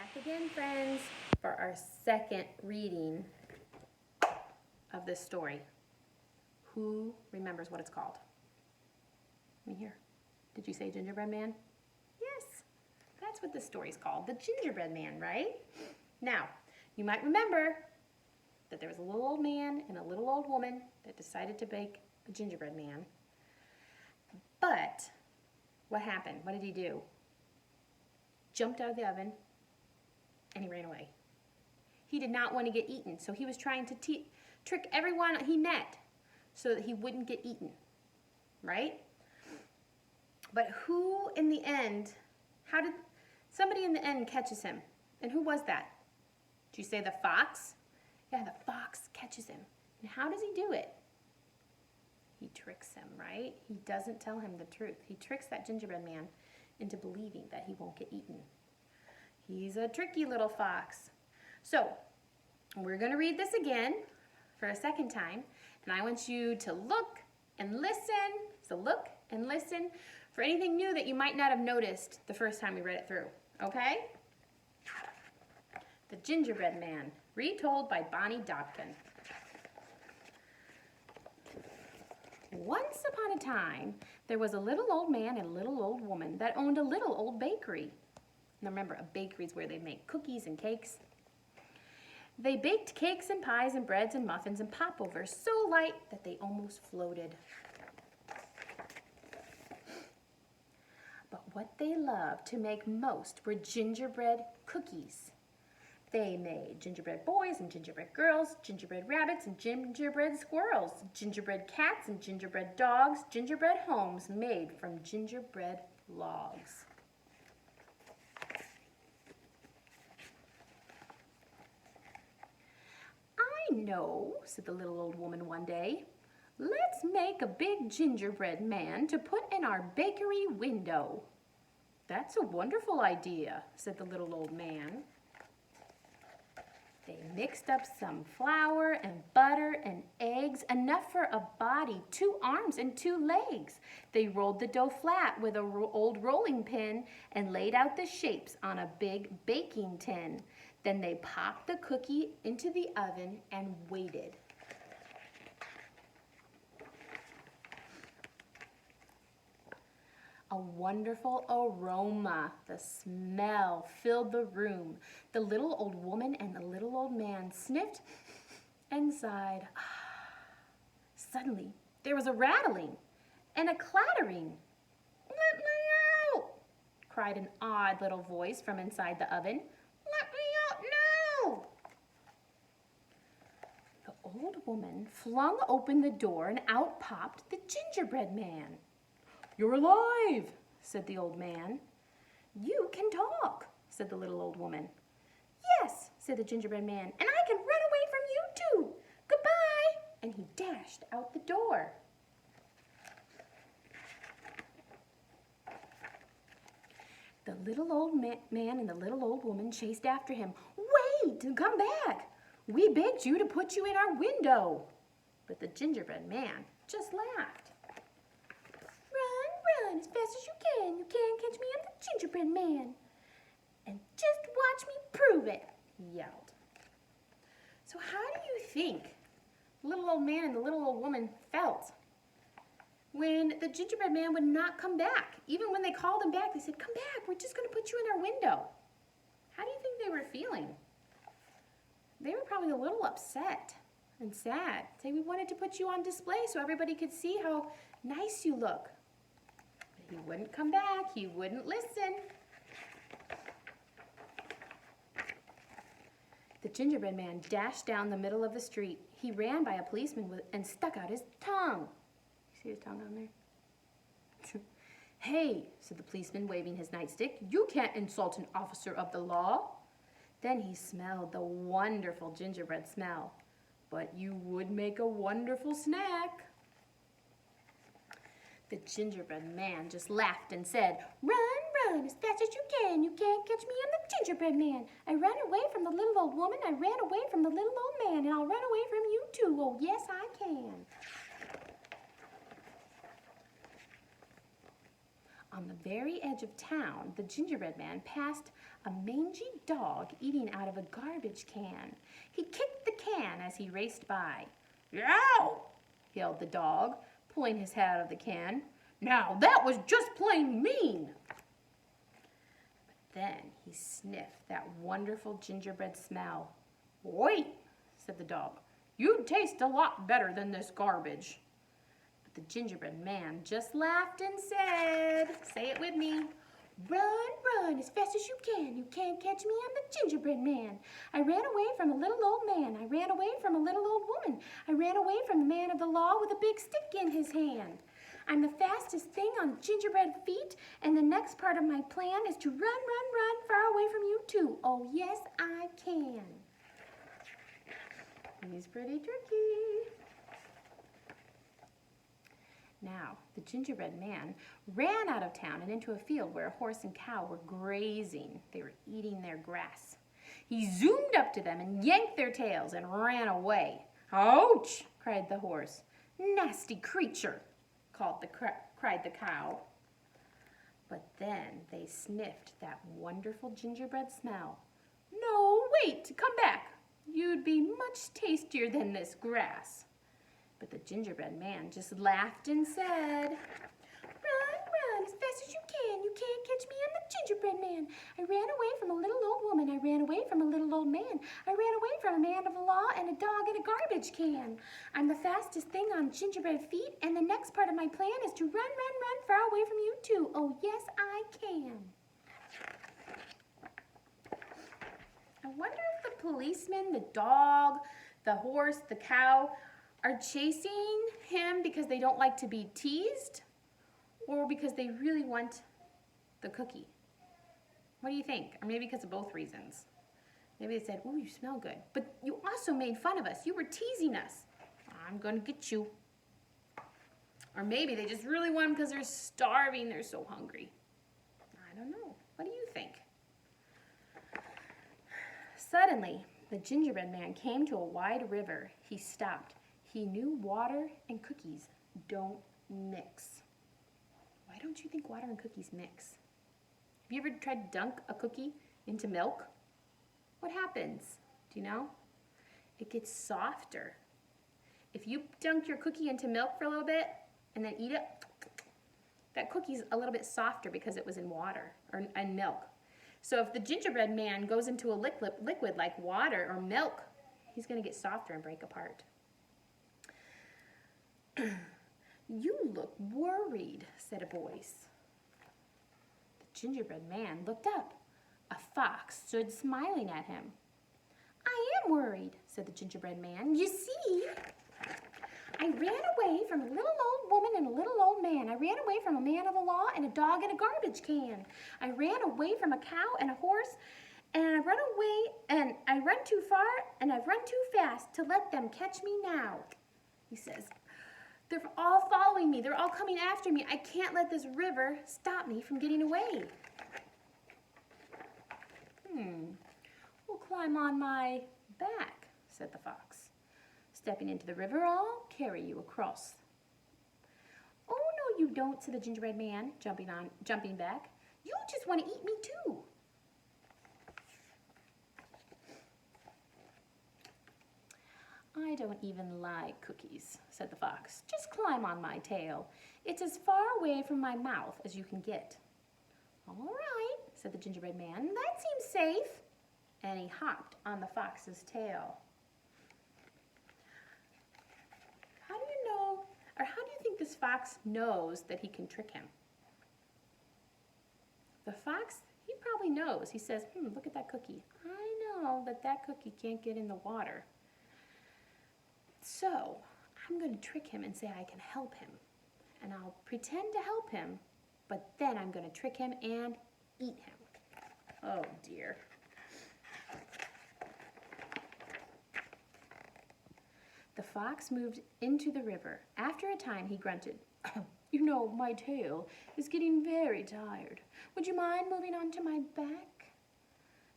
Back again, friends, for our second reading of this story. Who remembers what it's called? Let me hear. Did you say Gingerbread Man? Yes, that's what this story's called, the Gingerbread Man, right? Now, you might remember that there was a little old man and a little old woman that decided to bake a gingerbread man. But what happened? What did he do? Jumped out of the oven and he ran away. He did not want to get eaten, so he was trying to trick everyone he met so that he wouldn't get eaten, right? But who in the end, somebody in the end catches him? And who was that? Did you say the fox? Yeah, the fox catches him. And how does he do it? He tricks him, right? He doesn't tell him the truth. He tricks that gingerbread man into believing that he won't get eaten. He's a tricky little fox. So, we're going to read this again for a second time, and I want you to look and listen. So look and listen for anything new that you might not have noticed the first time we read it through, okay? The Gingerbread Man, retold by Bonnie Dobkin. Once upon a time, there was a little old man and a little old woman that owned a little old bakery. Now remember, a bakery is where they make cookies and cakes. They baked cakes and pies and breads and muffins and popovers so light that they almost floated. But what they loved to make most were gingerbread cookies. They made gingerbread boys and gingerbread girls, gingerbread rabbits and gingerbread squirrels, gingerbread cats and gingerbread dogs, gingerbread homes made from gingerbread logs. I know, said the little old woman one day. Let's make a big gingerbread man to put in our bakery window. That's a wonderful idea, said the little old man. They mixed up some flour and butter and eggs, enough for a body, 2 arms and 2 legs. They rolled the dough flat with an old rolling pin and laid out the shapes on a big baking tin. Then they popped the cookie into the oven and waited. A wonderful aroma, the smell filled the room. The little old woman and the little old man sniffed and sighed. Suddenly, there was a rattling and a clattering. "Let me out!" cried an odd little voice from inside the oven. "Let me out now!" The old woman flung open the door and out popped the gingerbread man. "You're alive," said the old man. "You can talk," said the little old woman. "Yes," said the gingerbread man, "and I can run away from you too. Goodbye," and he dashed out the door. The little old man and the little old woman chased after him. "Wait, come back. We begged you to put you in our window." But the gingerbread man just laughed. "Run as fast as you can. You can't catch me, I'm the gingerbread man. And just watch me prove it," he yelled. So how do you think the little old man and the little old woman felt when the gingerbread man would not come back? Even when they called him back, they said, "Come back, we're just going to put you in our window." How do you think they were feeling? They were probably a little upset and sad. Say, "We wanted to put you on display so everybody could see how nice you look." He wouldn't come back. He wouldn't listen. The gingerbread man dashed down the middle of the street. He ran by a policeman and stuck out his tongue. You see his tongue on there? "Hey," said the policeman, waving his nightstick, "you can't insult an officer of the law." Then he smelled the wonderful gingerbread smell. "But you would make a wonderful snack." The gingerbread man just laughed and said, Run as fast as you can. You can't catch me, I'm the gingerbread man. I ran away from the little old woman. I ran away from the little old man. And I'll run away from you too. Oh, yes, I can." On the very edge of town, the gingerbread man passed a mangy dog eating out of a garbage can. He kicked the can as he raced by. "Yow!" yelled the dog, pulling his head out of the can. "Now that was just plain mean!" But then he sniffed that wonderful gingerbread smell. "Wait," said the dog. "You taste a lot better than this garbage." The gingerbread man just laughed and said, say it with me, "Run, run as fast as you can. You can't catch me, I'm the gingerbread man. I ran away from a little old man. I ran away from a little old woman. I ran away from the man of the law with a big stick in his hand. I'm the fastest thing on gingerbread feet, and the next part of my plan is to run, run, run far away from you too. Oh, yes, I can." He's pretty tricky. Now, the gingerbread man ran out of town and into a field where a horse and cow were grazing. They were eating their grass. He zoomed up to them and yanked their tails and ran away. "Ouch!" cried the horse. "Nasty creature!" cried the cow. But then they sniffed that wonderful gingerbread smell. "No, wait, come back. You'd be much tastier than this grass." But the gingerbread man just laughed and said, "Run, run as fast as you can. You can't catch me, I'm the gingerbread man. I ran away from a little old woman. I ran away from a little old man. I ran away from a man of the law and a dog in a garbage can. I'm the fastest thing on gingerbread feet, and the next part of my plan is to run, run, run far away from you too. Oh, yes, I can." I wonder if the policeman, the dog, the horse, the cow are chasing him because they don't like to be teased or because they really want the cookie. What do you think? Or maybe because of both reasons. Maybe they said, "Ooh, you smell good. But you also made fun of us. You were teasing us. I'm going to get you." Or maybe they just really want him because they're starving. They're so hungry. I don't know. What do you think? Suddenly, the gingerbread man came to a wide river. He stopped. He knew water and cookies don't mix. Why don't you think water and cookies mix? Have you ever tried to dunk a cookie into milk? What happens? Do you know? It gets softer. If you dunk your cookie into milk for a little bit and then eat it, that cookie's a little bit softer because it was in water or in milk. So if the gingerbread man goes into a liquid like water or milk, he's going to get softer and break apart. "You look worried," said a voice. The gingerbread man looked up. A fox stood smiling at him. "I am worried," said the gingerbread man. "You see, I ran away from a little old woman and a little old man. I ran away from a man of the law and a dog in a garbage can. I ran away from a cow and a horse, and I run away, and I run too far, and I've run too fast to let them catch me now." He says, "They're all following me. They're all coming after me. I can't let this river stop me from getting away." "We'll climb on my back," said the fox. "Stepping into the river, I'll carry you across." "Oh, no, you don't," said the gingerbread man, jumping back. "You just want to eat me too." "I don't even like cookies," said the fox. "Just climb on my tail. It's as far away from my mouth as you can get." "All right," said the gingerbread man. "That seems safe." And he hopped on the fox's tail. How do you think this fox knows that he can trick him? The fox, he probably knows. He says, "Look at that cookie. I know that that cookie can't get in the water. So I'm going to trick him and say I can help him. And I'll pretend to help him, but then I'm going to trick him and eat him." Oh dear. The fox moved into the river. After a time, he grunted, "You know, my tail is getting very tired. Would you mind moving onto my back?"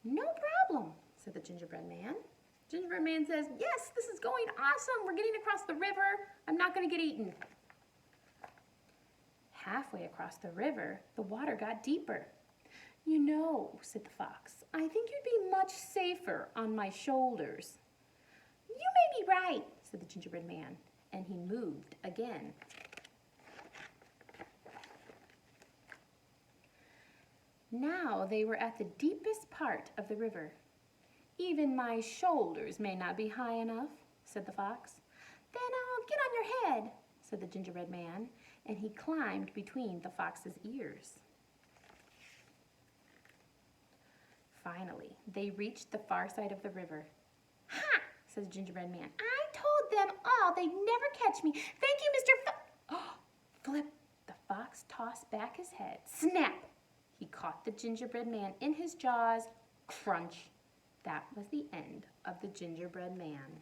"No problem," said the gingerbread man. Gingerbread man says, "Yes, this is going awesome. We're getting across the river. I'm not going to get eaten." Halfway across the river, the water got deeper. "You know," said the fox, "I think you'd be much safer on my shoulders." "You may be right," said the gingerbread man, and he moved again. Now they were at the deepest part of the river. "Even my shoulders may not be high enough," said the fox. "Then I'll get on your head," said the gingerbread man, and he climbed between the fox's ears. Finally, they reached the far side of the river. "Ha!" said the gingerbread man. "I told them all they'd never catch me. Thank you, Mr. Oh, flip! The fox tossed back his head. Snap! He caught the gingerbread man in his jaws. Crunch! That was the end of the gingerbread man.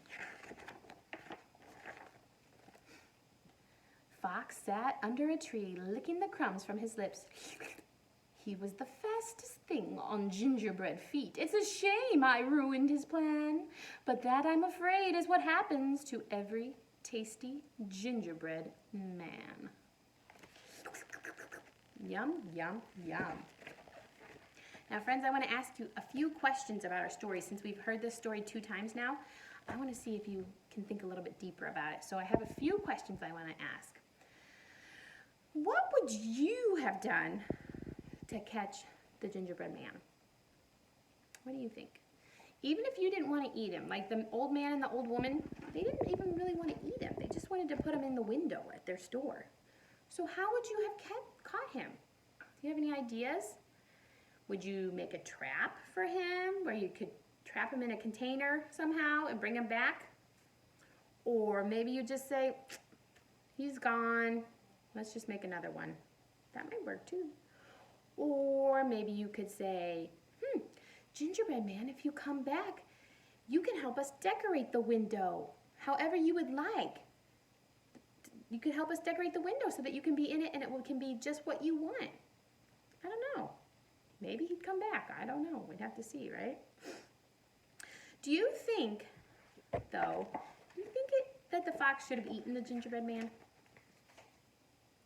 Fox sat under a tree, licking the crumbs from his lips. He was the fastest thing on gingerbread feet. It's a shame I ruined his plan, but that, I'm afraid, is what happens to every tasty gingerbread man. Yum, yum, yum. Now, friends, I want to ask you a few questions about our story. Since we've heard this story 2 times now, I want to see if you can think a little bit deeper about it. So I have a few questions I want to ask. What would you have done to catch the gingerbread man? What do you think? Even if you didn't want to eat him, like the old man and the old woman, they didn't even really want to eat him. They just wanted to put him in the window at their store. So how would you have caught him? Do you have any ideas? Would you make a trap for him where you could trap him in a container somehow and bring him back? Or maybe you just say, "He's gone. Let's just make another one." That might work too. Or maybe you could say, "Gingerbread man, if you come back, you can help us decorate the window however you would like. You could help us decorate the window so that you can be in it and it can be just what you want." I don't know. Maybe he'd come back. I don't know. We'd have to see, right? Do you think, though, that the fox should have eaten the gingerbread man?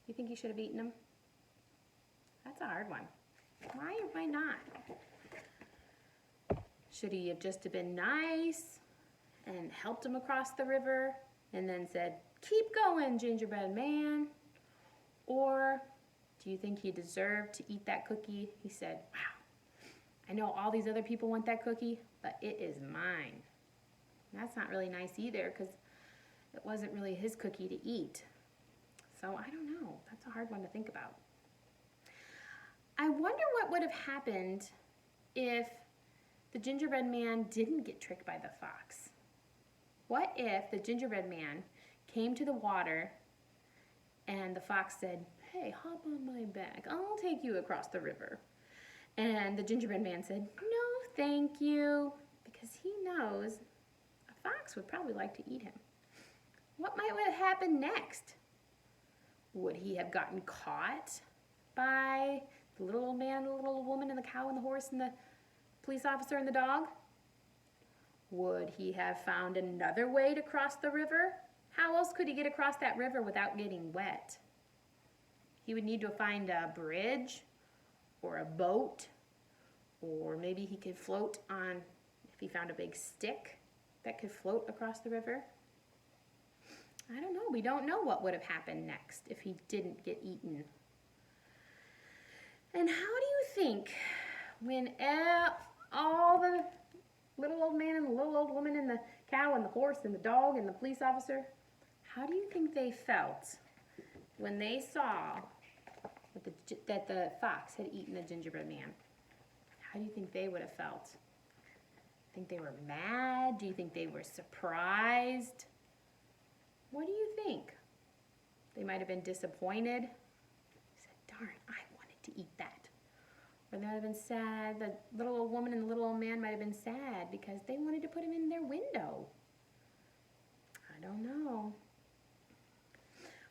You think he should have eaten him? That's a hard one. Why or why not? Should he have just been nice and helped him across the river and then said, "Keep going, gingerbread man"? Or do you think he deserved to eat that cookie? He said, "Wow, I know all these other people want that cookie, but it is mine." And that's not really nice either, because it wasn't really his cookie to eat. So I don't know. That's a hard one to think about. I wonder what would have happened if the gingerbread man didn't get tricked by the fox. What if the gingerbread man came to the water and the fox said, "Hey, hop on my back. I'll take you across the river." And the gingerbread man said, "No, thank you," because he knows a fox would probably like to eat him. What might have happened next? Would he have gotten caught by the little old man, the little old woman, and the cow and the horse and the police officer and the dog? Would he have found another way to cross the river? How else could he get across that river without getting wet? He would need to find a bridge or a boat, or maybe he could float on, if he found a big stick that could float across the river. I don't know. We don't know what would have happened next if he didn't get eaten. And how do you think when all the little old man and the little old woman and the cow and the horse and the dog and the police officer, how do you think they felt when they saw that the fox had eaten the gingerbread man? How do you think they would have felt? Think they were mad? Do you think they were surprised? What do you think? They might have been disappointed. They said, "Darn, I wanted to eat that." Or they might have been sad. The little old woman and the little old man might have been sad because they wanted to put him in their window. I don't know.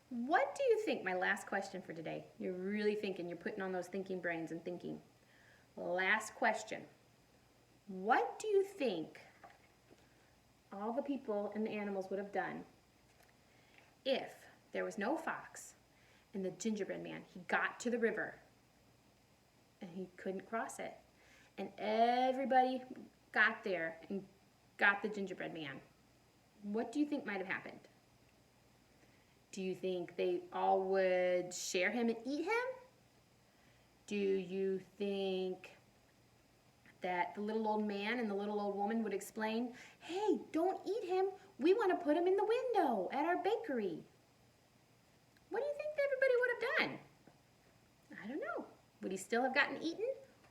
What do you think? My last question for today. You're really thinking. You're putting on those thinking brains and thinking. Last question. What do you think all the people and the animals would have done if there was no fox and the gingerbread man, he got to the river and he couldn't cross it. And everybody got there and got the gingerbread man. What do you think might have happened? Do you think they all would share him and eat him? Do you think that the little old man and the little old woman would explain, hey, don't eat him. We want to put him in the window at our bakery. What do you think everybody would have done? I don't know. Would he still have gotten eaten?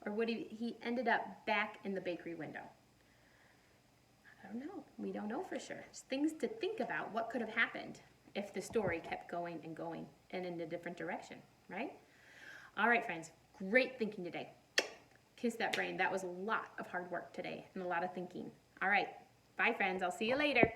Or would he ended up back in the bakery window? I don't know. We don't know for sure. It's things to think about. What could have happened if the story kept going and in a different direction, right? All right, friends. Great thinking today. Kiss that brain. That was a lot of hard work today and a lot of thinking. All right. Bye, friends. I'll see you later.